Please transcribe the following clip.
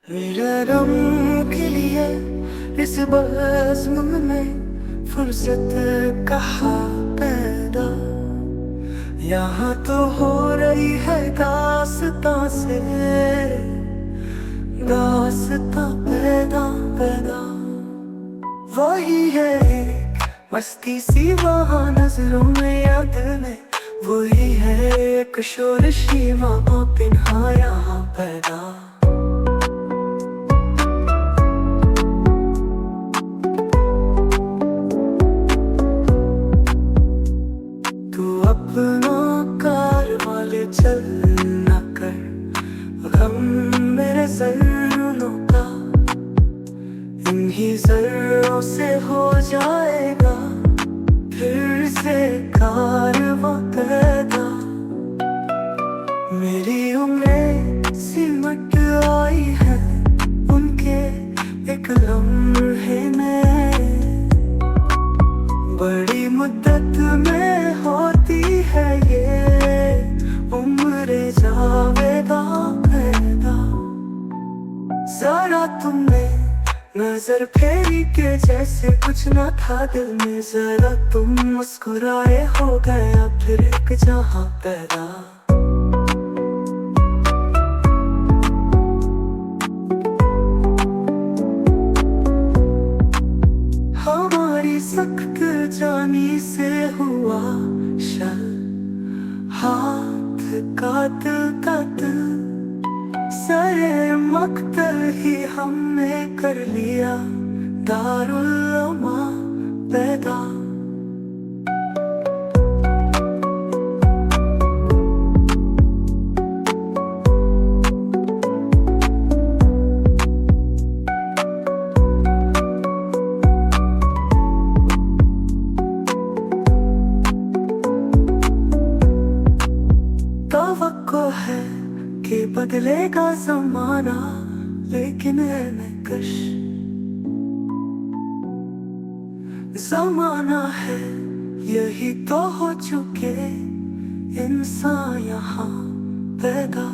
मेरे रम के लिए इस बज़्म में फुर्सत कहाँ पैदा। यहाँ तो हो रही है दास्तां से दास्तां पैदा पैदा। वही है एक मस्ती सी वहाँ नजरों में या दिल में, वही है एक शोरशी वहाँ पिन्हा यहाँ पैदा। अपना कार वाले चल न कर गम मेरे ज़र्रों का, इन्हीं ज़र्रों से हो जाएगा फिर से कारवां पैदा। मेरी उम्रें सिमट आई है उनके एक लम्हे में, बड़ी मुद्दत में होती है ये उम्र जावेदा पैदा। जरा तुमने नजर फेरी के जैसे कुछ न था दिल में, जरा तुम मुस्कुराए हो गया फिर एक जहां पैदा। हमारी सख्त जानी से हुआ शल, हाथ का दिल का दिल, सरे मक्तल ही हमने कर लिया दारुल अमा पैदा। तवक्को है कि बदलेगा ज़माना, लेकिन है कश ज़माना है यही तो हो चुके इंसान यहाँ पैदा।